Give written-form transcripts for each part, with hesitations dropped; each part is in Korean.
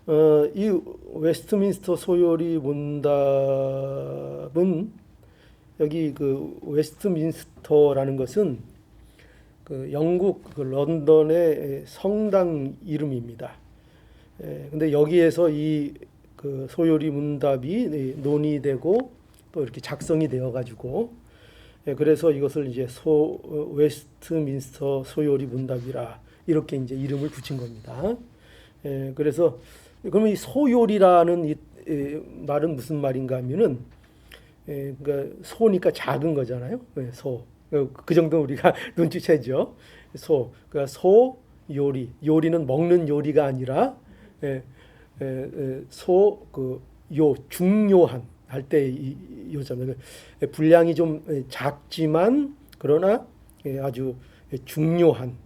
이 웨스트민스터 소요리 문답은 여기 그 웨스트민스터라는 것은 그 영국 그 런던의 성당 이름입니다. 근데 여기에서 이 그 소요리 문답이 논의되고 또 이렇게 작성이 되어 가지고 그래서 이것을 이제 웨스트민스터 소요리 문답이라 이렇게 이제 이름을 붙인 겁니다. 그래서 그러면 이 소요리라는 이 말은 무슨 말인가 하면은 그러니까 소니까 작은 거잖아요. 소. 그 정도 우리가 눈치채죠. 소. 그러니까 소 요리. 요리는 먹는 요리가 아니라 소 그 요 중요한 할 때 이 요잖아요. 분량이 좀 작지만 그러나 아주 중요한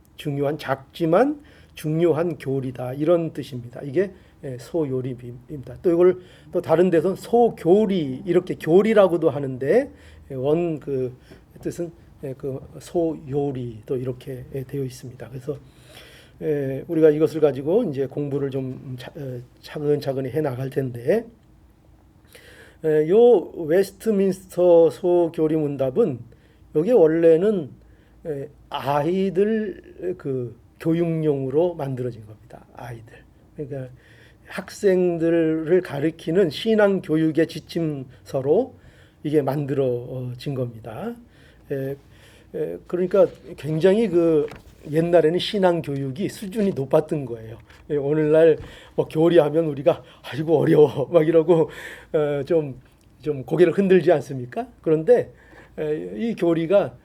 작지만 중요한 교리다 이런 뜻입니다. 이게 소요리입니다. 또 이걸 또 다른 데서 소교리 이렇게 교리라고도 하는데 원 그 뜻은 그 소요리 또 이렇게 되어 있습니다. 그래서 우리가 이것을 가지고 이제 공부를 좀 차근차근히 해 나갈 텐데 요 웨스트민스터 소교리 문답은 여기 원래는 아이들 그 교육용으로 만들어진 겁니다. 아이들. 그러니까 학생들을 가르치는 신앙 교육의 지침서로 이게 만들어진 겁니다. 그러니까 굉장히 그 옛날에는 신앙 교육이 수준이 높았던 거예요. 오늘날 뭐 교리하면 우리가 아이고 어려워 막 이러고 좀 고개를 흔들지 않습니까? 그런데 이 교리가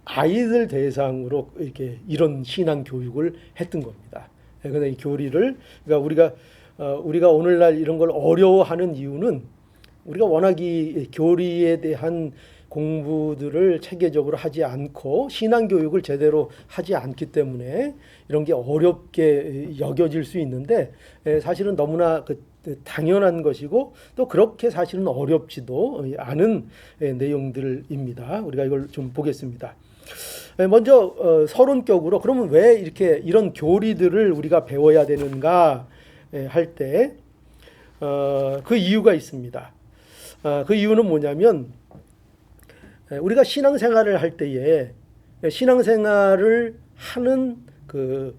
아이들 대상으로 이렇게 이런 신앙 교육을 했던 겁니다. 그런데 이 교리를 그러니까 우리가 오늘날 이런 걸 어려워하는 이유는 우리가 워낙 이 교리에 대한 공부들을 체계적으로 하지 않고 신앙 교육을 제대로 하지 않기 때문에 이런 게 어렵게 여겨질 수 있는데 사실은 너무나 당연한 것이고 또 그렇게 사실은 어렵지도 않은 내용들입니다. 우리가 이걸 좀 보겠습니다. 먼저 서론격으로 그러면 왜 이렇게 이런 교리들을 우리가 배워야 되는가 할 때 그 이유가 있습니다. 그 이유는 뭐냐면 우리가 신앙생활을 할 때에 신앙생활을 하는 그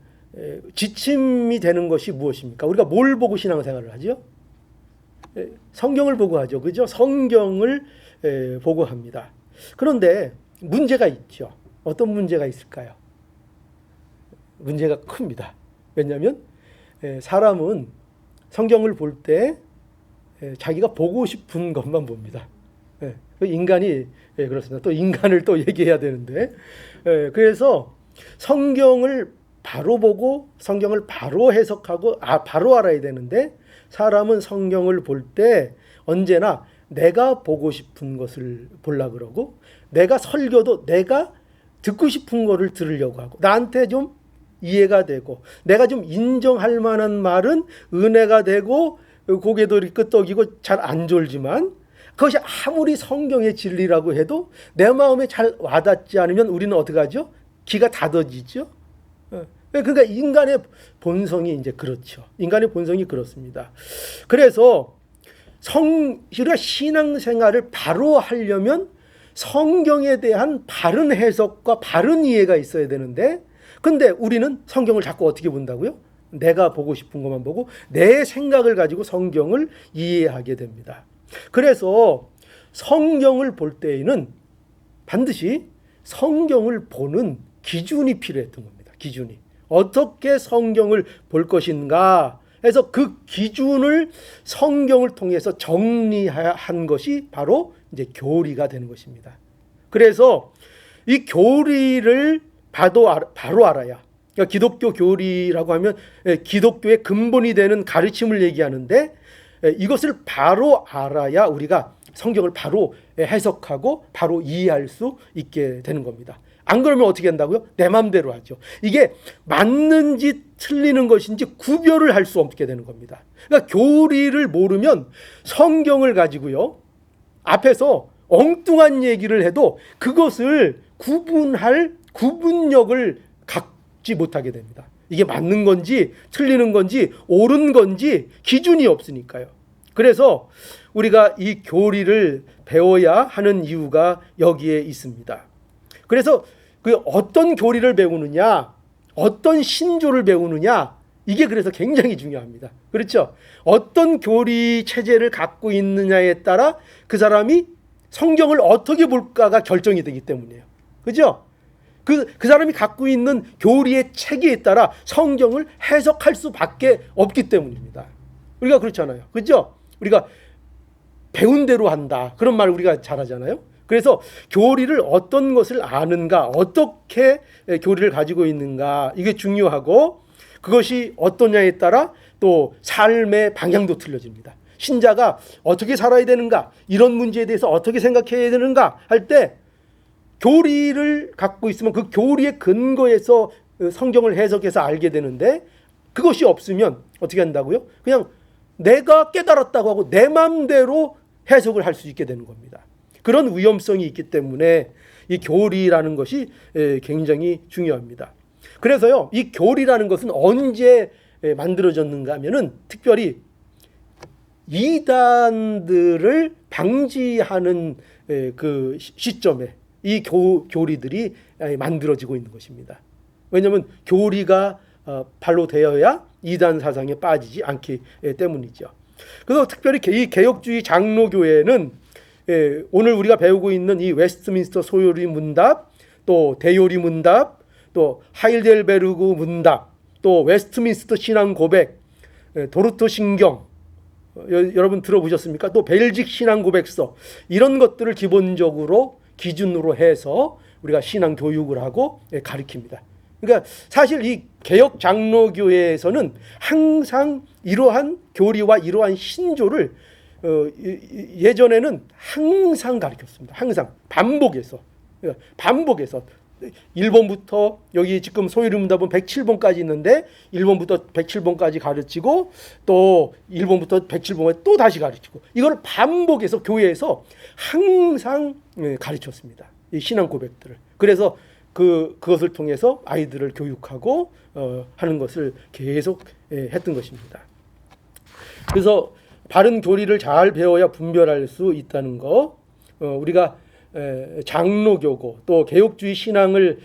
지침이 되는 것이 무엇입니까? 우리가 뭘 보고 신앙생활을 하죠? 성경을 보고 하죠. 그죠? 성경을 보고 합니다. 그런데 문제가 있죠. 어떤 문제가 있을까요? 문제가 큽니다. 왜냐하면 사람은 성경을 볼 때 자기가 보고 싶은 것만 봅니다. 인간이 그렇습니다. 또 인간을 또 얘기해야 되는데 그래서 성경을 바로 보고 성경을 바로 해석하고 바로 알아야 되는데 사람은 성경을 볼 때 언제나 내가 보고 싶은 것을 보려고 그러고 내가 설교도 내가 듣고 싶은 거를 들으려고 하고 나한테 좀 이해가 되고 내가 좀 인정할 만한 말은 은혜가 되고 고개도 끄덕이고 잘 안 졸지만 그것이 아무리 성경의 진리라고 해도 내 마음에 잘 와닿지 않으면 우리는 어떻게 하죠? 귀가 닫아지죠. 그러니까 인간의 본성이 이제 그렇죠. 인간의 본성이 그렇습니다. 그래서 우리가 신앙생활을 바로 하려면 성경에 대한 바른 해석과 바른 이해가 있어야 되는데 근데 우리는 성경을 자꾸 어떻게 본다고요? 내가 보고 싶은 것만 보고 내 생각을 가지고 성경을 이해하게 됩니다. 그래서 성경을 볼 때에는 반드시 성경을 보는 기준이 필요했던 겁니다. 기준이. 어떻게 성경을 볼 것인가 해서 그 기준을 성경을 통해서 정리한 것이 바로 이제 교리가 되는 것입니다. 그래서 이 교리를 바로 알아야 그러니까 기독교 교리라고 하면 기독교의 근본이 되는 가르침을 얘기하는데 이것을 바로 알아야 우리가 성경을 바로 해석하고 바로 이해할 수 있게 되는 겁니다. 안 그러면 어떻게 한다고요? 내 맘대로 하죠. 이게 맞는지 틀리는 것인지 구별을 할 수 없게 되는 겁니다. 그러니까 교리를 모르면 성경을 가지고요. 앞에서 엉뚱한 얘기를 해도 그것을 구분력을 갖지 못하게 됩니다. 이게 맞는 건지 틀리는 건지 옳은 건지 기준이 없으니까요. 그래서 우리가 이 교리를 배워야 하는 이유가 여기에 있습니다. 그래서 그 어떤 교리를 배우느냐, 어떤 신조를 배우느냐, 이게 그래서 굉장히 중요합니다. 그렇죠? 어떤 교리 체제를 갖고 있느냐에 따라 그 사람이 성경을 어떻게 볼까가 결정이 되기 때문이에요. 그죠? 그 사람이 갖고 있는 교리의 체계에 따라 성경을 해석할 수밖에 없기 때문입니다. 우리가 그렇잖아요. 그죠? 우리가 배운 대로 한다. 그런 말 우리가 잘 하잖아요. 그래서 교리를 어떤 것을 아는가, 어떻게 교리를 가지고 있는가, 이게 중요하고, 그것이 어떠냐에 따라 또 삶의 방향도 틀려집니다. 신자가 어떻게 살아야 되는가, 이런 문제에 대해서 어떻게 생각해야 되는가 할 때 교리를 갖고 있으면 그 교리의 근거에서 성경을 해석해서 알게 되는데, 그것이 없으면 어떻게 한다고요? 그냥 내가 깨달았다고 하고 내 마음대로 해석을 할 수 있게 되는 겁니다. 그런 위험성이 있기 때문에 이 교리라는 것이 굉장히 중요합니다. 그래서요, 이 교리라는 것은 언제 만들어졌는가 하면은 특별히 이단들을 방지하는 그 시점에 이 교리들이 만들어지고 있는 것입니다. 왜냐하면 교리가 발로 되어야 이단 사상에 빠지지 않기 때문이죠. 그래서 특별히 이 개혁주의 장로교회는 오늘 우리가 배우고 있는 이 웨스트민스터 소요리 문답, 또 대요리 문답, 또 하일델베르그 문답, 또 웨스트민스터 신앙 고백, 도르토 신경, 여러분 들어보셨습니까? 또 벨직 신앙 고백서, 이런 것들을 기본적으로 기준으로 해서 우리가 신앙 교육을 하고 가르칩니다. 그러니까 사실 이 개혁 장로교회에서는 항상 이러한 교리와 이러한 신조를 예전에는 항상 가르쳤습니다. 항상 반복해서 1번부터 여기 지금 소유리 문답은 107번까지 있는데 1번부터 107번까지 가르치고 또 1번부터 107번까지 또 다시 가르치고, 이걸 반복해서 교회에서 항상 가르쳤습니다. 이 신앙 고백들을. 그래서 그것을 통해서 아이들을 교육하고 하는 것을 계속 했던 것입니다. 그래서 바른 교리를 잘 배워야 분별할 수 있다는 거, 우리가 장로교고 또 개혁주의 신앙을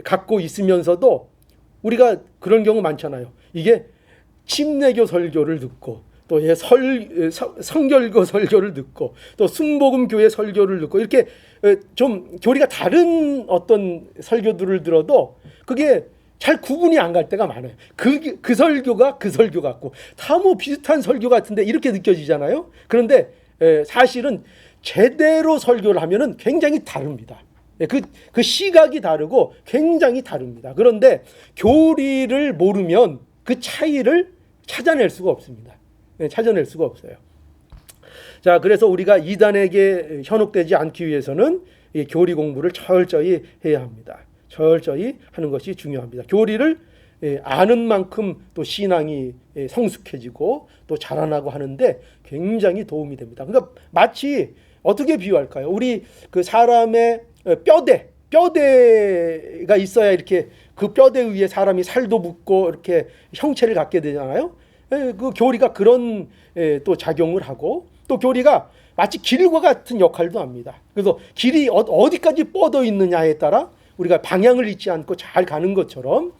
갖고 있으면서도 우리가 그런 경우 많잖아요. 이게 침례교 설교를 듣고 또 성결교 설교를 듣고 또 순복음교회 설교를 듣고, 이렇게 좀 교리가 다른 어떤 설교들을 들어도 그게 잘 구분이 안 갈 때가 많아요. 그 설교가 그 설교 같고 다 뭐 비슷한 설교 같은데 이렇게 느껴지잖아요. 그런데 사실은 제대로 설교를 하면은 굉장히 다릅니다. 그 시각이 다르고 굉장히 다릅니다. 그런데 교리를 모르면 그 차이를 찾아낼 수가 없습니다. 찾아낼 수가 없어요. 자, 그래서 우리가 이단에게 현혹되지 않기 위해서는 이 교리 공부를 철저히 해야 합니다. 철저히 하는 것이 중요합니다. 교리를 아는 만큼 또 신앙이 성숙해지고 또 자라나고 하는데 굉장히 도움이 됩니다. 그러니까 마치 어떻게 비유할까요? 우리 그 사람의 뼈대가 있어야 이렇게 그 뼈대 위에 사람이 살도 붙고 이렇게 형체를 갖게 되잖아요. 그 교리가 그런 또 작용을 하고, 또 교리가 마치 길과 같은 역할도 합니다. 그래서 길이 어디까지 뻗어 있느냐에 따라 우리가 방향을 잃지 않고 잘 가는 것처럼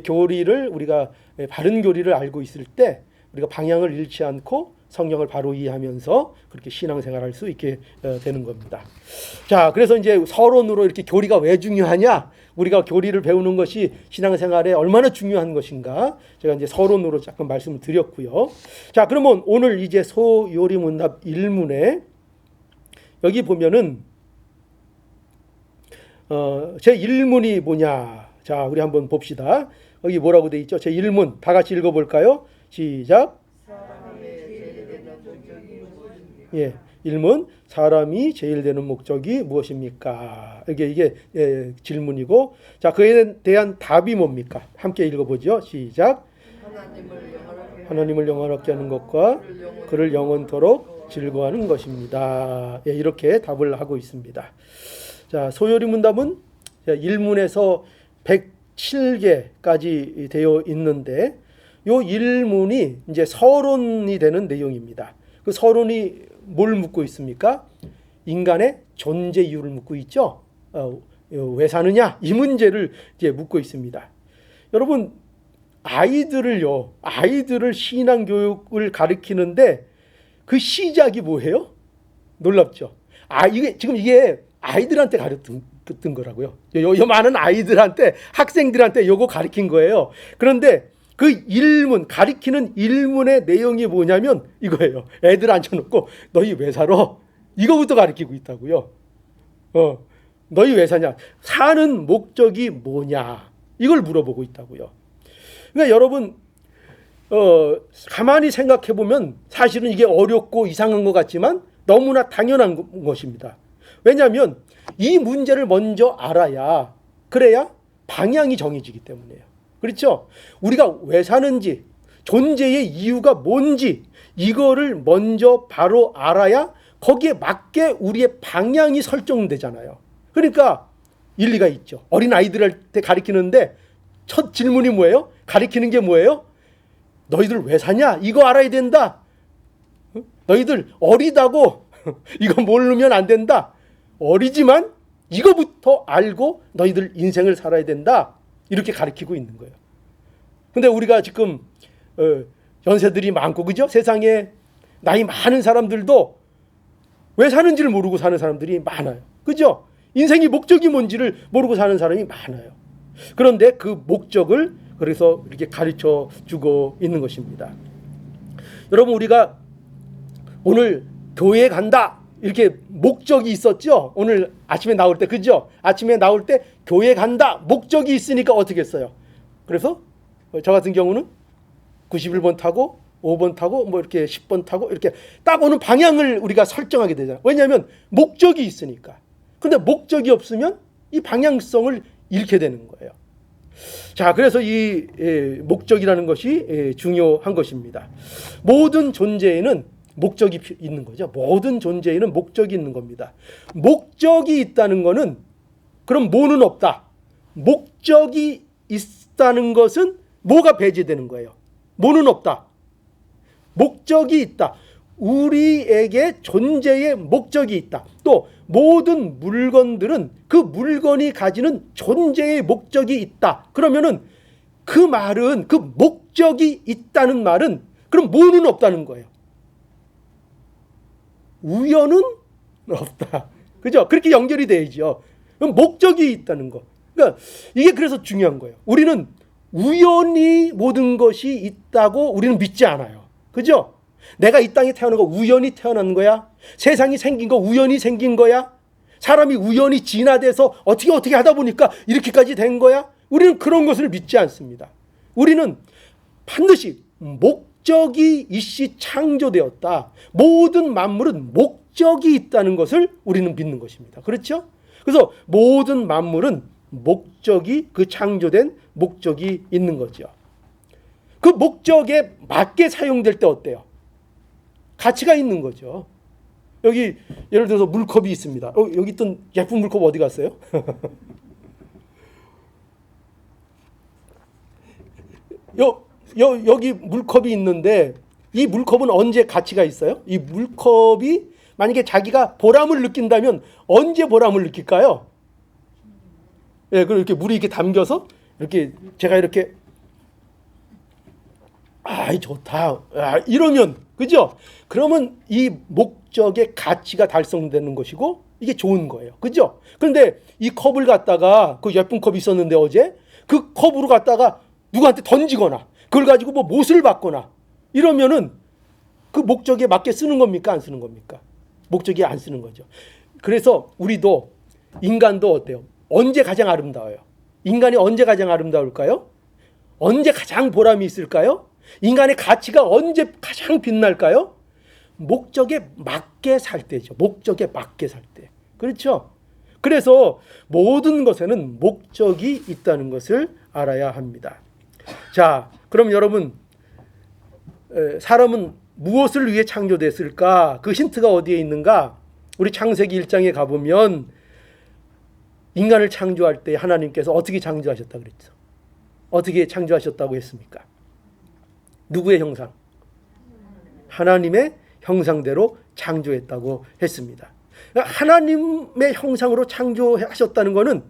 교리를, 우리가 바른 교리를 알고 있을 때 우리가 방향을 잃지 않고 성경을 바로 이해하면서 그렇게 신앙생활할 수 있게 되는 겁니다. 자, 그래서 이제 서론으로 이렇게 교리가 왜 중요하냐, 우리가 교리를 배우는 것이 신앙생활에 얼마나 중요한 것인가, 제가 이제 서론으로 잠깐 말씀을 드렸고요. 자, 그러면 오늘 이제 소요리 문답 1문에 여기 보면은 제 1문이 뭐냐. 자, 우리 한번 봅시다. 여기 뭐라고 돼 있죠? 제 1문 다 같이 읽어볼까요? 시작. 예, 1문 사람이 제일 되는 목적이 무엇입니까? 이게 질문이고, 자, 그에 대한 답이 뭡니까? 함께 읽어보죠. 시작. 하나님을 영원하게 하는 것과 그를 영원토록 즐거워하는 것입니다. 예, 이렇게 답을 하고 있습니다. 자, 소요리 문답은 1문에서 7개까지 되어 있는데 요 일문이 이제 서론이 되는 내용입니다. 그 서론이 뭘 묻고 있습니까? 인간의 존재 이유를 묻고 있죠. 왜 사느냐? 이 문제를 이제 묻고 있습니다. 여러분, 아이들을 신앙 교육을 가르치는데 그 시작이 뭐예요? 놀랍죠. 이게 아이들한테 가르친 거라고요. 요 많은 아이들한테, 학생들한테 요거 가르친 거예요. 그런데 그 일문, 가르치는 일문의 내용이 뭐냐면 이거예요. 애들 앉혀놓고 너희 왜 살아? 이거부터 가르치고 있다고요. 너희 왜 사냐? 사는 목적이 뭐냐? 이걸 물어보고 있다고요. 그러니까 여러분, 가만히 생각해 보면 사실은 이게 어렵고 이상한 것 같지만 너무나 당연한 것입니다. 왜냐하면 이 문제를 먼저 알아야, 그래야 방향이 정해지기 때문이에요. 그렇죠? 우리가 왜 사는지, 존재의 이유가 뭔지 이거를 먼저 바로 알아야 거기에 맞게 우리의 방향이 설정되잖아요. 그러니까 일리가 있죠. 어린 아이들한테 가르치는데 첫 질문이 뭐예요? 가르치는 게 뭐예요? 너희들 왜 사냐? 이거 알아야 된다. 너희들 어리다고 이거 모르면 안 된다. 어리지만 이거부터 알고 너희들 인생을 살아야 된다. 이렇게 가르치고 있는 거예요. 근데 우리가 지금 연세들이 많고, 그죠? 세상에 나이 많은 사람들도 왜 사는지를 모르고 사는 사람들이 많아요. 그죠? 인생의 목적이 뭔지를 모르고 사는 사람이 많아요. 그런데 그 목적을 그래서 이렇게 가르쳐 주고 있는 것입니다. 여러분, 우리가 오늘 교회에 간다, 이렇게 목적이 있었죠? 오늘 아침에 나올 때, 그죠? 아침에 나올 때 교회 간다, 목적이 있으니까 어떻게 했어요? 그래서 저 같은 경우는 91번 타고 5번 타고 뭐 이렇게 10번 타고 이렇게 딱 오는 방향을 우리가 설정하게 되잖아요. 왜냐하면 목적이 있으니까. 근데 목적이 없으면 이 방향성을 잃게 되는 거예요. 자, 그래서 이 목적이라는 것이 중요한 것입니다. 모든 존재에는 목적이 있는 거죠. 모든 존재에는 목적이 있는 겁니다. 목적이 있다는 것은 그럼 뭐는 없다. 목적이 있다는 것은 뭐가 배제되는 거예요? 뭐는 없다. 목적이 있다. 우리에게 존재의 목적이 있다. 또 모든 물건들은 그 물건이 가지는 존재의 목적이 있다. 그러면은 그 말은, 그 목적이 있다는 말은 그럼 뭐는 없다는 거예요? 우연은 없다. 그죠? 그렇게 연결이 되죠. 목적이 있다는 거. 그러니까 이게 그래서 중요한 거예요. 우리는 우연히 모든 것이 있다고 우리는 믿지 않아요. 그죠? 내가 이 땅에 태어난 거 우연히 태어난 거야? 세상이 생긴 거 우연히 생긴 거야? 사람이 우연히 진화돼서 어떻게 하다 보니까 이렇게까지 된 거야? 우리는 그런 것을 믿지 않습니다. 우리는 반드시 목적이 있이 창조되었다. 모든 만물은 목적이 있다는 것을 우리는 믿는 것입니다. 그렇죠? 그래서 모든 만물은 목적이, 그 창조된 목적이 있는 거죠. 그 목적에 맞게 사용될 때 어때요? 가치가 있는 거죠. 여기 예를 들어서 물컵이 있습니다. 여기 있던 예쁜 물컵 어디 갔어요? 여기 물컵이 있는데 이 물컵은 언제 가치가 있어요? 이 물컵이 만약에 자기가 보람을 느낀다면 언제 보람을 느낄까요? 예, 그리고 이렇게 물이 이렇게 담겨서 이렇게 제가 이렇게 좋다. 이러면, 그죠? 그러면 이 목적의 가치가 달성되는 것이고 이게 좋은 거예요. 그죠? 그런데 이 컵을 갖다가, 그 예쁜 컵이 있었는데 어제 그 컵으로 갖다가 누구한테 던지거나 그걸 가지고 뭐 못을 받거나 이러면은 그 목적에 맞게 쓰는 겁니까? 안 쓰는 겁니까? 목적이 안 쓰는 거죠. 그래서 우리도, 인간도 어때요? 언제 가장 아름다워요? 인간이 언제 가장 아름다울까요? 언제 가장 보람이 있을까요? 인간의 가치가 언제 가장 빛날까요? 목적에 맞게 살 때죠. 목적에 맞게 살 때. 그렇죠? 그래서 모든 것에는 목적이 있다는 것을 알아야 합니다. 자, 그럼 여러분, 사람은 무엇을 위해 창조됐을까? 그 힌트가 어디에 있는가? 우리 창세기 1장에 가보면 인간을 창조할 때 하나님께서 어떻게 창조하셨다 그랬죠? 어떻게 창조하셨다고 했습니까? 누구의 형상? 하나님의 형상대로 창조했다고 했습니다. 하나님의 형상으로 창조하셨다는 것은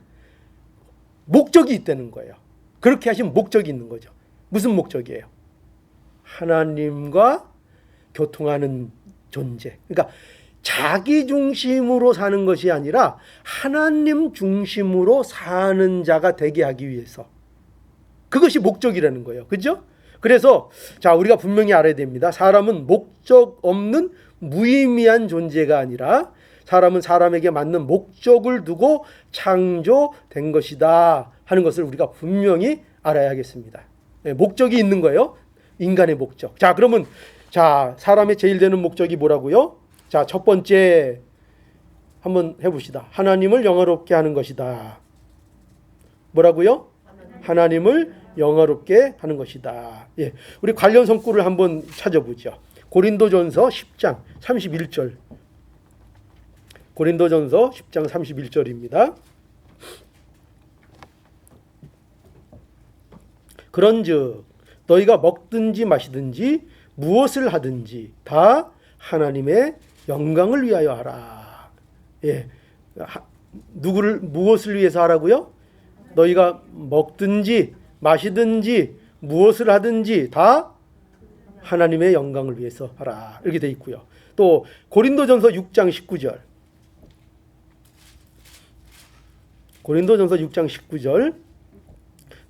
목적이 있다는 거예요. 그렇게 하신 목적이 있는 거죠. 무슨 목적이에요? 하나님과 교통하는 존재. 그러니까 자기 중심으로 사는 것이 아니라 하나님 중심으로 사는 자가 되게 하기 위해서. 그것이 목적이라는 거예요. 그죠? 그래서 자, 우리가 분명히 알아야 됩니다. 사람은 목적 없는 무의미한 존재가 아니라 사람은 사람에게 맞는 목적을 두고 창조된 것이다 하는 것을 우리가 분명히 알아야겠습니다. 목적이 있는 거예요. 인간의 목적. 자, 그러면 자, 사람의 제일 되는 목적이 뭐라고요? 자, 첫 번째 한번 해봅시다. 하나님을 영화롭게 하는 것이다. 뭐라고요? 하나님을 영화롭게 하는 것이다. 예, 우리 관련 성구를 한번 찾아보죠. 고린도전서 10장 31절. 고린도전서 10장 31절입니다. 그런즉 너희가 먹든지 마시든지 무엇을 하든지 다 하나님의 영광을 위하여 하라. 예, 누구를 무엇을 위해서 하라고요? 너희가 먹든지 마시든지 무엇을 하든지 다 하나님의 영광을 위해서 하라. 이렇게 돼 있고요. 또 고린도전서 6장 19절. 고린도전서 6장 19절.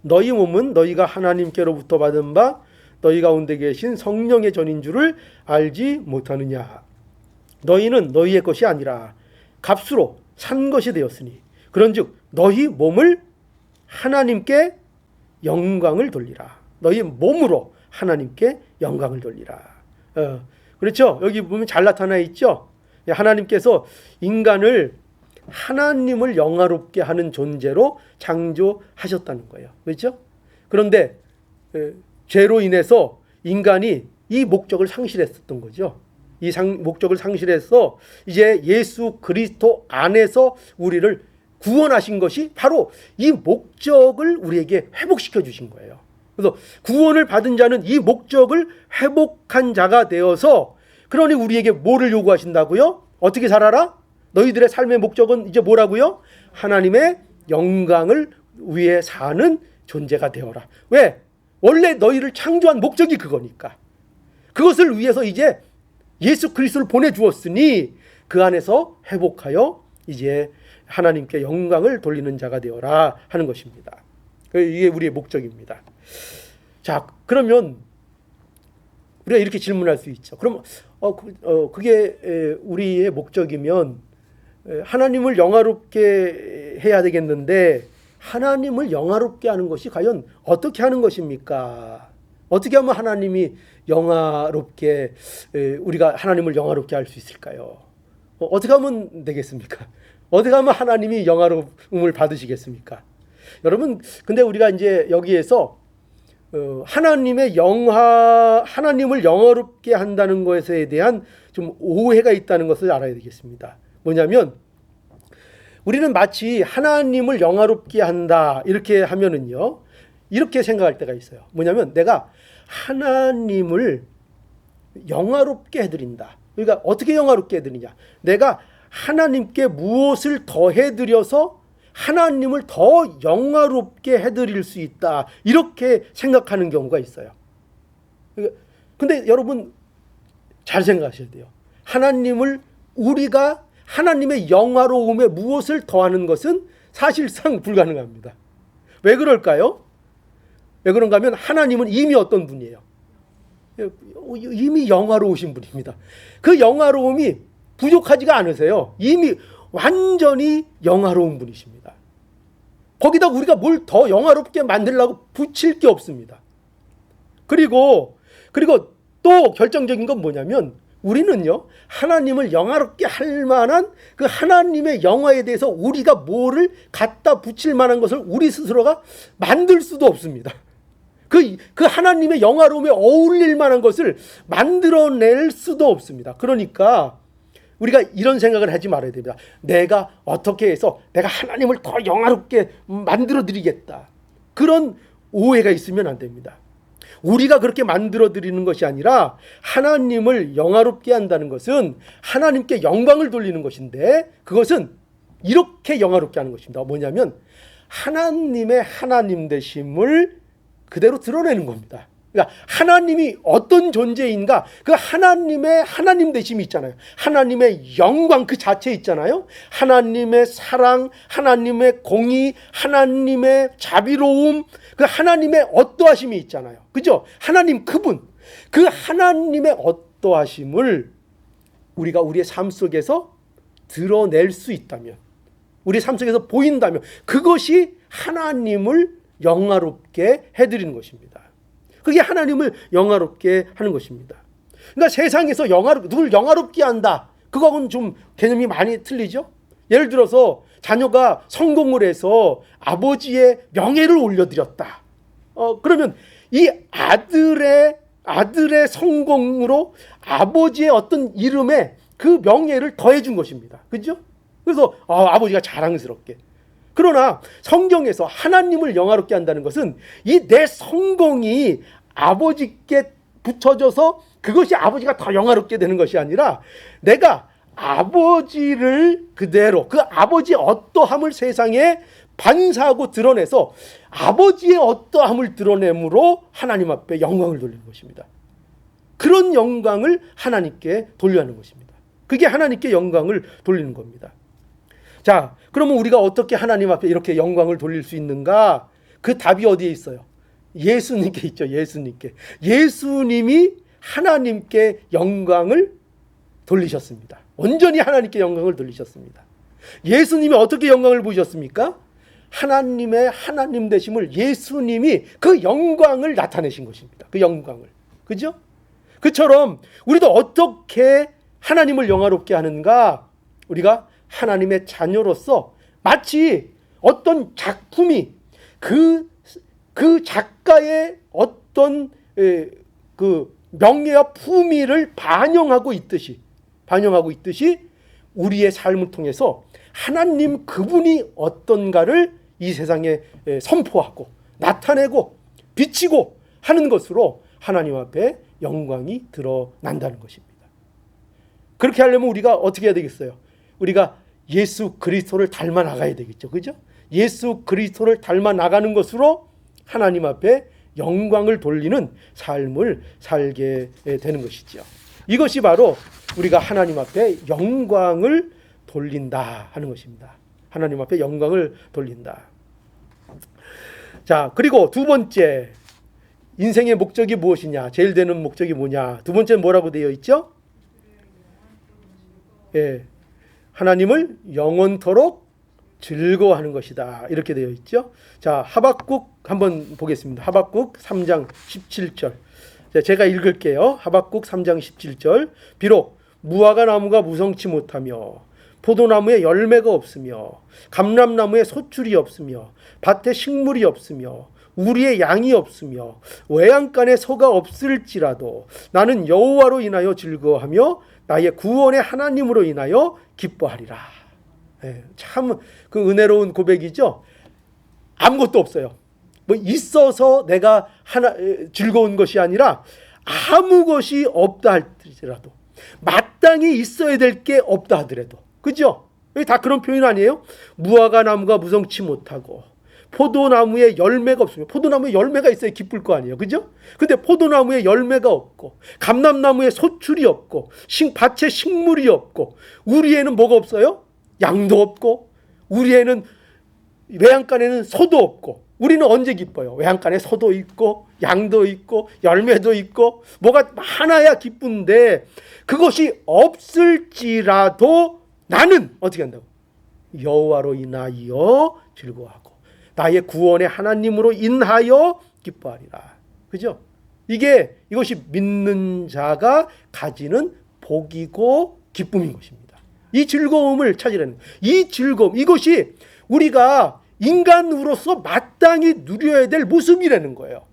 너희 몸은 너희가 하나님께로부터 받은 바 너희 가운데 계신 성령의 전인 줄을 알지 못하느냐. 너희는 너희의 것이 아니라 값으로 산 것이 되었으니 그런즉 너희 몸을 하나님께 영광을 돌리라. 너희 몸으로 하나님께 영광을 돌리라. 그렇죠? 여기 보면 잘 나타나 있죠? 하나님께서 인간을 하나님을 영화롭게 하는 존재로 창조하셨다는 거예요. 그렇죠? 그런데 죄로 인해서 인간이 이 목적을 상실했었던 거죠. 이 목적을 상실해서 이제 예수 그리스도 안에서 우리를 구원하신 것이 바로 이 목적을 우리에게 회복시켜 주신 거예요. 그래서 구원을 받은 자는 이 목적을 회복한 자가 되어서 그러니 우리에게 뭐를 요구하신다고요? 어떻게 살아라? 너희들의 삶의 목적은 이제 뭐라고요? 하나님의 영광을 위해 사는 존재가 되어라. 왜? 원래 너희를 창조한 목적이 그거니까. 그것을 위해서 이제 예수 그리스도를 보내주었으니 그 안에서 회복하여 이제 하나님께 영광을 돌리는 자가 되어라 하는 것입니다. 이게 우리의 목적입니다. 자, 그러면 우리가 이렇게 질문할 수 있죠. 그럼 그게 우리의 목적이면 하나님을 영화롭게 해야 되겠는데 하나님을 영화롭게 하는 것이 과연 어떻게 하는 것입니까? 어떻게 하면 하나님이 영화롭게 우리가 하나님을 영화롭게 할 수 있을까요? 어떻게 하면 되겠습니까? 어떻게 하면 하나님이 영화로움을 받으시겠습니까? 여러분, 근데 우리가 이제 여기에서 하나님을 영화롭게 한다는 것에 대한 좀 오해가 있다는 것을 알아야 되겠습니다. 뭐냐면 우리는 마치 하나님을 영화롭게 한다 이렇게 하면은요, 이렇게 생각할 때가 있어요. 뭐냐면 내가 하나님을 영화롭게 해드린다. 그러니까 어떻게 영화롭게 해드리냐? 내가 하나님께 무엇을 더 해드려서 하나님을 더 영화롭게 해드릴 수 있다. 이렇게 생각하는 경우가 있어요. 근데 여러분 잘 생각하셔야 돼요. 우리가 하나님의 영화로움에 무엇을 더하는 것은 사실상 불가능합니다. 왜 그럴까요? 왜 그런가 하면 하나님은 이미 어떤 분이에요? 이미 영화로우신 분입니다. 그 영화로움이 부족하지가 않으세요. 이미 완전히 영화로운 분이십니다. 거기다 우리가 뭘 더 영화롭게 만들려고 붙일 게 없습니다. 그리고 또 결정적인 건 뭐냐면 우리는요, 하나님을 영화롭게 할 만한 그 하나님의 영화에 대해서 우리가 뭐를 갖다 붙일 만한 것을 우리 스스로가 만들 수도 없습니다. 그 하나님의 영화로움에 어울릴 만한 것을 만들어낼 수도 없습니다. 그러니까 우리가 이런 생각을 하지 말아야 됩니다. 내가 어떻게 해서 내가 하나님을 더 영화롭게 만들어 드리겠다. 그런 오해가 있으면 안 됩니다. 우리가 그렇게 만들어 드리는 것이 아니라 하나님을 영화롭게 한다는 것은 하나님께 영광을 돌리는 것인데, 그것은 이렇게 영화롭게 하는 것입니다. 뭐냐면 하나님의 하나님 되심을 그대로 드러내는 겁니다. 그러니까 하나님이 어떤 존재인가, 그 하나님의 하나님 되심이 있잖아요. 하나님의 영광 그 자체 있잖아요. 하나님의 사랑, 하나님의 공의, 하나님의 자비로움, 그 하나님의 어떠하심이 있잖아요. 그죠? 하나님 그분, 그 하나님의 어떠하심을 우리가 우리의 삶 속에서 드러낼 수 있다면, 우리 삶 속에서 보인다면, 그것이 하나님을 영화롭게 해드리는 것입니다. 그게 하나님을 영화롭게 하는 것입니다. 그러니까 세상에서 누굴 영화롭게 한다, 그거하고는 좀 개념이 많이 틀리죠. 예를 들어서 자녀가 성공을 해서 아버지의 명예를 올려드렸다. 그러면 이 아들의 성공으로 아버지의 어떤 이름에 그 명예를 더해준 것입니다. 그죠? 그래서 아버지가 자랑스럽게. 그러나 성경에서 하나님을 영화롭게 한다는 것은 이 내 성공이 아버지께 붙여져서 그것이 아버지가 더 영화롭게 되는 것이 아니라, 내가 아버지를 그대로, 그 아버지의 어떠함을 세상에 반사하고 드러내서 아버지의 어떠함을 드러내므로 하나님 앞에 영광을 돌리는 것입니다. 그런 영광을 하나님께 돌려하는 것입니다. 그게 하나님께 영광을 돌리는 겁니다. 자, 그러면 우리가 어떻게 하나님 앞에 이렇게 영광을 돌릴 수 있는가? 그 답이 어디에 있어요? 예수님께 있죠. 예수님께. 예수님이 하나님께 영광을 돌리셨습니다. 온전히 하나님께 영광을 돌리셨습니다. 예수님이 어떻게 영광을 보이셨습니까? 하나님의 하나님 되심을 예수님이 그 영광을 나타내신 것입니다. 그 영광을. 그죠? 그처럼 우리도 어떻게 하나님을 영화롭게 하는가? 우리가 하나님의 자녀로서 마치 어떤 작품이 그 작가의 어떤 그 명예와 품위를 반영하고 있듯이 우리의 삶을 통해서 하나님 그분이 어떤가를 이 세상에 선포하고 나타내고 비치고 하는 것으로 하나님 앞에 영광이 드러난다는 것입니다. 그렇게 하려면 우리가 어떻게 해야 되겠어요? 우리가 예수 그리스도를 닮아 나가야 되겠죠. 그죠? 예수 그리스도를 닮아 나가는 것으로 하나님 앞에 영광을 돌리는 삶을 살게 되는 것이죠. 이것이 바로 우리가 하나님 앞에 영광을 돌린다 하는 것입니다. 하나님 앞에 영광을 돌린다. 자, 그리고 두 번째, 인생의 목적이 무엇이냐? 제일 되는 목적이 뭐냐? 두 번째는 뭐라고 되어 있죠? 예, 하나님을 영원토록 즐거워하는 것이다. 이렇게 되어 있죠. 자, 하박국 한번 보겠습니다. 하박국 3장 17절. 제가 읽을게요. 하박국 3장 17절. 비록 무화과 나무가 무성치 못하며 포도나무에 열매가 없으며 감람나무에 소출이 없으며 밭에 식물이 없으며 우리의 양이 없으며 외양간에 소가 없을지라도 나는 여호와로 인하여 즐거워하며 나의 구원의 하나님으로 인하여 기뻐하리라. 참 그 은혜로운 고백이죠. 아무것도 없어요. 뭐 있어서 내가 즐거운 것이 아니라 아무 것이 없다 할지라도, 마땅히 있어야 될 게 없다 하더라도, 그죠? 다 그런 표현 아니에요? 무화과 나무가 무성치 못하고 포도나무에 열매가 없으면, 포도나무에 열매가 있어야 기쁠 거 아니에요, 그죠? 근데 포도나무에 열매가 없고 감람나무에 소출이 없고 밭에 식물이 없고 우리에는 뭐가 없어요? 양도 없고 우리에는 외양간에는 소도 없고, 우리는 언제 기뻐요? 외양간에 소도 있고 양도 있고 열매도 있고 뭐가 많아야 기쁜데, 그것이 없을지라도 나는 어떻게 한다고? 여호와로 인하여 즐거워하고 나의 구원의 하나님으로 인하여 기뻐하리라. 그죠? 이것이 믿는 자가 가지는 복이고 기쁨인 것입니다. 이 즐거움을 찾으라는, 이 즐거움, 이것이 우리가 인간으로서 마땅히 누려야 될 모습이라는 거예요.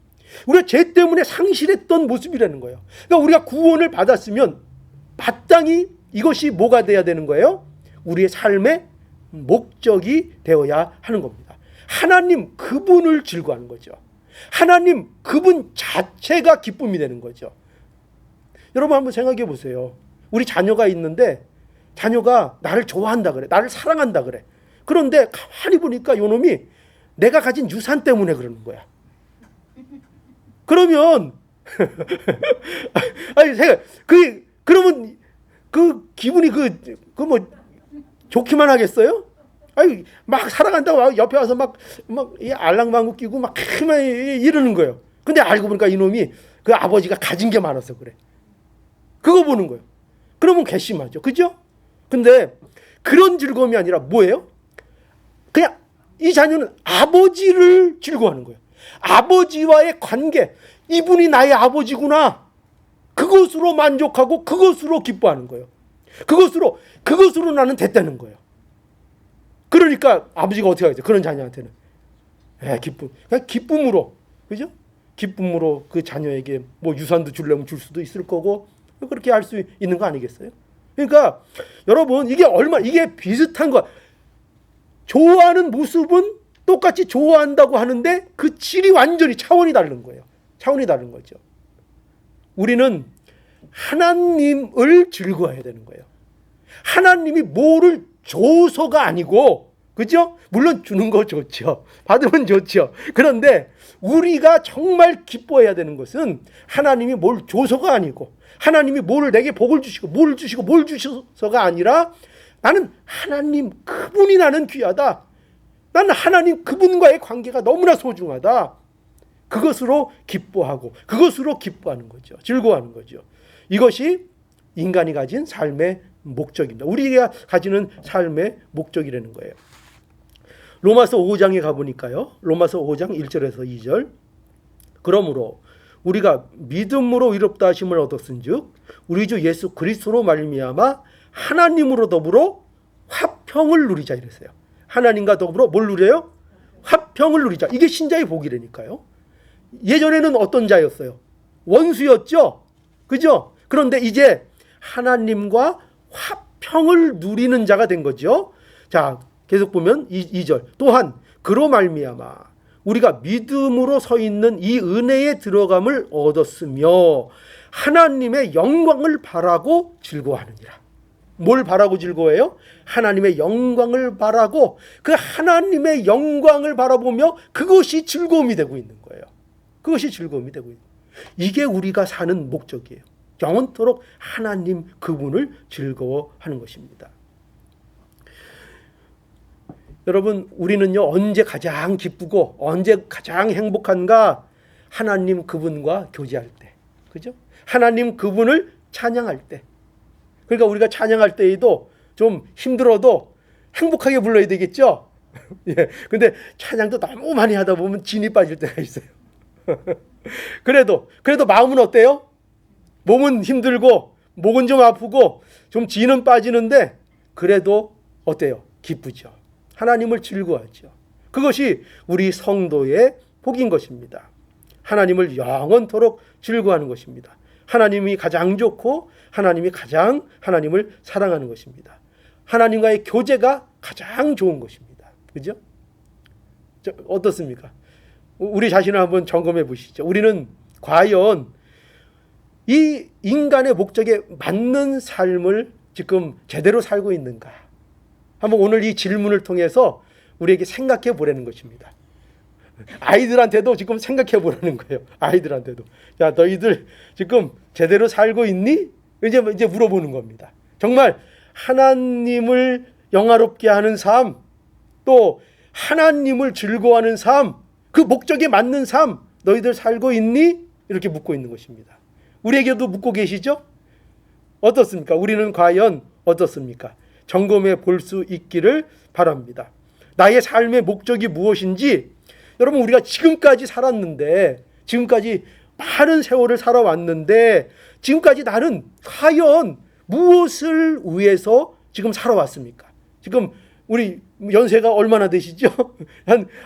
우리가 죄 때문에 상실했던 모습이라는 거예요. 그러니까 우리가 구원을 받았으면 마땅히 이것이 뭐가 돼야 되는 거예요? 우리의 삶의 목적이 되어야 하는 겁니다. 하나님 그분을 즐거워하는 거죠. 하나님 그분 자체가 기쁨이 되는 거죠. 여러분 한번 생각해 보세요. 우리 자녀가 있는데 자녀가 나를 좋아한다 그래. 나를 사랑한다 그래. 그런데 가만히 보니까 요놈이 내가 가진 유산 때문에 그러는 거야. 그러면 아니 그러면 그 기분이 뭐 좋기만 하겠어요? 아니 막 사랑한다고 옆에 와서 막 알랑방구 끼고 막 이러는 거예요. 근데 알고 보니까 이놈이 그 아버지가 가진 게 많아서 그래. 그거 보는 거예요. 그러면 괘씸하죠. 그죠? 근데 그런 즐거움이 아니라 뭐예요? 그냥 이 자녀는 아버지를 즐거워하는 거예요. 아버지와의 관계, 이분이 나의 아버지구나. 그것으로 만족하고 그것으로 기뻐하는 거예요. 그것으로 나는 됐다는 거예요. 그러니까 아버지가 어떻게 하겠어요? 그런 자녀한테는 기쁨, 그냥 기쁨으로, 그죠? 기쁨으로 그 자녀에게 뭐 유산도 주려면 줄 수도 있을 거고 그렇게 할 수 있는 거 아니겠어요? 그러니까 여러분 이게 비슷한 거. 좋아하는 모습은 똑같이 좋아한다고 하는데 그 질이 완전히 차원이 다른 거예요. 차원이 다른 거죠. 우리는 하나님을 즐거워해야 되는 거예요. 하나님이 뭐를 줘서가 아니고, 그죠? 물론 주는 거 좋죠. 받으면 좋죠. 그런데 우리가 정말 기뻐해야 되는 것은 하나님이 뭘 줘서가 아니고, 하나님이 뭐를 내게 복을 주시고 뭘 주셔서가 아니라 나는 하나님 그분이 나는 귀하다. 나는 하나님 그분과의 관계가 너무나 소중하다. 그것으로 기뻐하고 그것으로 기뻐하는 거죠. 즐거워하는 거죠. 이것이 인간이 가진 삶의 목적입니다. 우리가 가지는 삶의 목적이라는 거예요. 로마서 5장에 가보니까요. 로마서 5장 1절에서 2절. 그러므로 우리가 믿음으로 의롭다 하심을 얻었은즉 우리 주 예수 그리스도로 말미암아 하나님으로 더불어 화평을 누리자 이랬어요. 하나님과 더불어 뭘 누려요? 화평을 누리자. 이게 신자의 복이라니까요. 예전에는 어떤 자였어요? 원수였죠. 그죠? 그런데 이제 하나님과 화평을 누리는 자가 된 거죠. 자, 계속 보면 2절. 또한 그로 말미암아 우리가 믿음으로 서 있는 이 은혜에 들어감을 얻었으며 하나님의 영광을 바라고 즐거워하느니라. 뭘 바라고 즐거워해요? 하나님의 영광을 바라고 그 하나님의 영광을 바라보며 그것이 즐거움이 되고 있는 거예요. 그것이 즐거움이 되고 있는 거예요. 이게 우리가 사는 목적이에요. 영원토록 하나님 그분을 즐거워하는 것입니다. 여러분 우리는요 언제 가장 기쁘고 언제 가장 행복한가? 하나님 그분과 교제할 때, 그죠? 하나님 그분을 찬양할 때. 그러니까 우리가 찬양할 때에도 좀 힘들어도 행복하게 불러야 되겠죠? 예. 근데 찬양도 너무 많이 하다 보면 진이 빠질 때가 있어요. 그래도 마음은 어때요? 몸은 힘들고 목은 좀 아프고 좀 진은 빠지는데 그래도 어때요? 기쁘죠. 하나님을 즐거워하죠. 그것이 우리 성도의 복인 것입니다. 하나님을 영원토록 즐거워하는 것입니다. 하나님이 가장 좋고 하나님이 가장 하나님을 사랑하는 것입니다. 하나님과의 교제가 가장 좋은 것입니다. 그죠? 어떻습니까? 우리 자신을 한번 점검해 보시죠. 우리는 과연 이 인간의 목적에 맞는 삶을 지금 제대로 살고 있는가? 한번 오늘 이 질문을 통해서 우리에게 생각해 보라는 것입니다. 아이들한테도 지금 생각해 보라는 거예요. 아이들한테도. 야, 너희들 지금 제대로 살고 있니? 이제 물어보는 겁니다. 정말 하나님을 영화롭게 하는 삶, 또 하나님을 즐거워하는 삶, 그 목적에 맞는 삶, 너희들 살고 있니? 이렇게 묻고 있는 것입니다. 우리에게도 묻고 계시죠? 어떻습니까? 우리는 과연 어떻습니까? 점검해 볼 수 있기를 바랍니다. 나의 삶의 목적이 무엇인지, 여러분 우리가 지금까지 살았는데, 지금까지 많은 세월을 살아왔는데 지금까지 나는 과연 무엇을 위해서 지금 살아왔습니까? 지금 우리 연세가 얼마나 되시죠?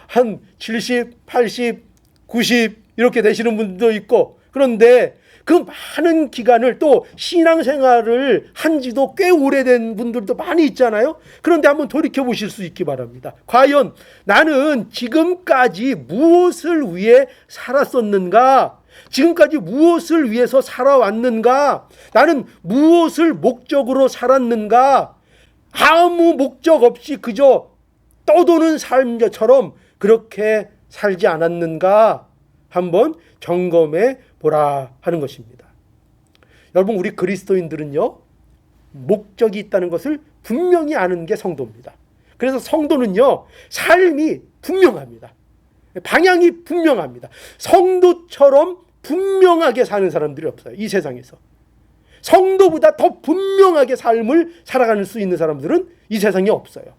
한 70, 80, 90 이렇게 되시는 분도 있고, 그런데 그 많은 기간을 또 신앙생활을 한 지도 꽤 오래된 분들도 많이 있잖아요. 그런데 한번 돌이켜 보실 수 있기 바랍니다. 과연 나는 지금까지 무엇을 위해 살았었는가? 지금까지 무엇을 위해서 살아왔는가? 나는 무엇을 목적으로 살았는가? 아무 목적 없이 그저 떠도는 삶처럼 그렇게 살지 않았는가? 한번 점검해 보라 하는 것입니다. 여러분, 우리 그리스도인들은요, 목적이 있다는 것을 분명히 아는 게 성도입니다. 그래서 성도는요, 삶이 분명합니다. 방향이 분명합니다. 성도처럼 분명하게 사는 사람들이 없어요, 이 세상에서. 성도보다 더 분명하게 삶을 살아갈 수 있는 사람들은 이 세상에 없어요.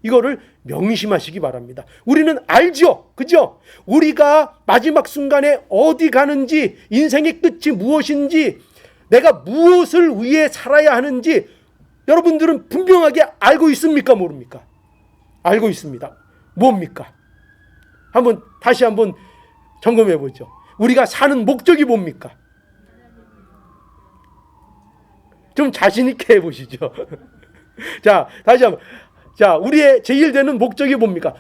이거를 명심하시기 바랍니다. 우리는 알죠, 그죠? 우리가 마지막 순간에 어디 가는지, 인생의 끝이 무엇인지, 내가 무엇을 위해 살아야 하는지 여러분들은 분명하게 알고 있습니까, 모릅니까? 알고 있습니다. 뭡니까? 다시 한번 점검해 보죠. 우리가 사는 목적이 뭡니까? 좀 자신 있게 해보시죠. 자, 다시 한번. 자, 우리의 제1되는 목적이 뭡니까?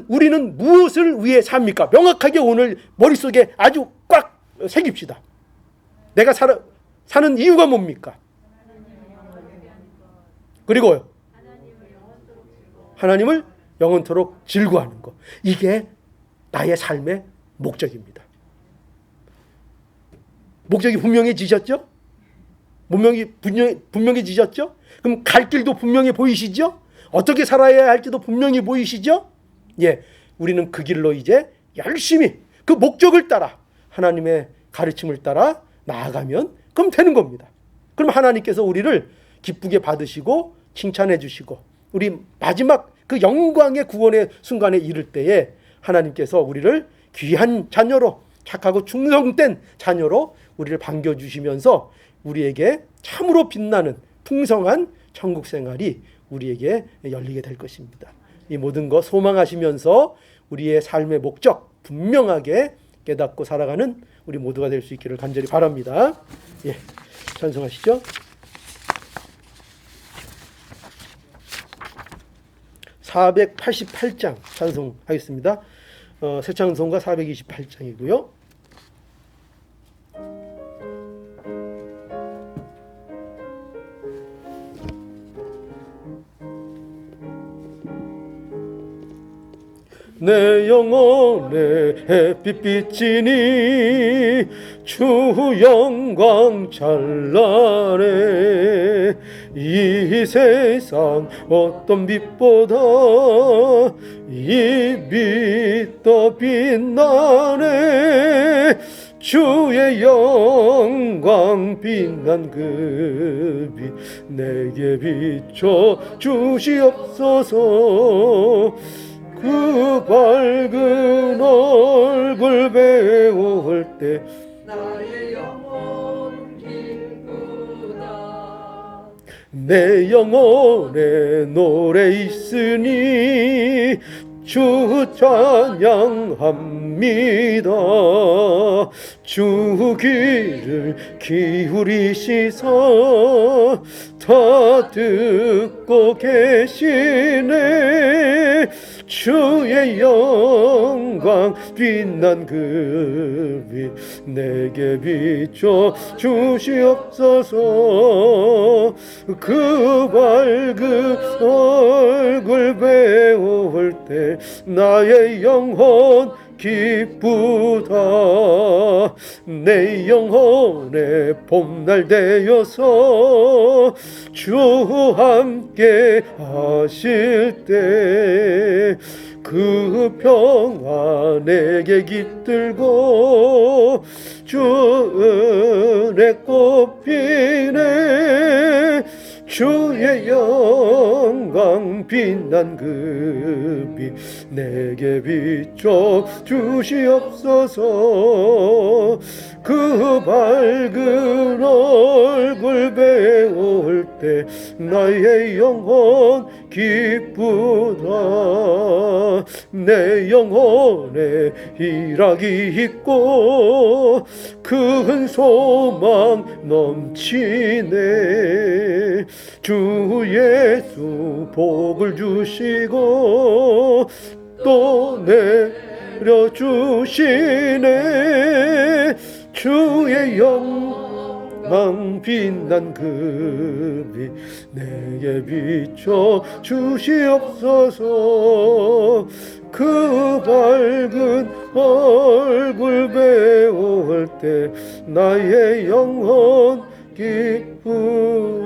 우리는 무엇을 위해 삽니까? 명확하게 오늘 머릿속에 아주 꽉 새깁시다. 내가 사는 이유가 뭡니까? 그리고요, 하나님을 영원토록 즐거워하는 것. 이게 나의 삶의 목적입니다. 목적이 분명해지셨죠? 분명해지셨죠? 그럼 갈 길도 분명히 보이시죠? 어떻게 살아야 할지도 분명히 보이시죠? 예, 우리는 그 길로 이제 열심히 그 목적을 따라 하나님의 가르침을 따라 나아가면 그럼 되는 겁니다. 그럼 하나님께서 우리를 기쁘게 받으시고 칭찬해 주시고 우리 마지막 그 영광의 구원의 순간에 이를 때에 하나님께서 우리를 귀한 자녀로, 착하고 충성된 자녀로 우리를 반겨주시면서 우리에게 참으로 빛나는 풍성한 천국 생활이 우리에게 열리게 될 것입니다. 이 모든 것 소망하시면서 우리의 삶의 목적 분명하게 깨닫고 살아가는 우리 모두가 될 수 있기를 간절히 바랍니다. 예, 찬송하시죠. 488장 찬송하겠습니다. 새 찬송가 428장이고요. 내 영혼에 햇빛 비치니 주 영광 찬란해. 이 세상 어떤 빛보다 이 빛 더 빛나네. 주의 영광 빛난 그 빛 내게 비춰 주시옵소서. 그 밝은 얼굴 배울 때 나의 영혼 기쁘다. 내 영혼에 노래 있으니 주 찬양합니다. 주 귀를 기울이시사 다 듣고 계시네. 주의 영광 빛난 그 빛 내게 비춰 주시옵소서. 그 밝은 얼굴 배울 때 나의 영혼 기쁘다. 내 영혼에 봄날 되어서 주 함께 하실 때 그 평화 내게 깃들고 주 은혜 꽃피네. 주의 영광 빛난 그 빛 내게 비춰 주시옵소서. 그 밝은 얼굴 배울 때 나의 영혼 기쁘다. 내 영혼에 희락이 있고 큰 소망 넘치네. 주 예수 복을 주시고 또 내려주시네. 주의 영광 빛난 그 빛 내게 비춰 주시옵소서. 그 밝은 얼굴 배울 때 나의 영혼 기쁘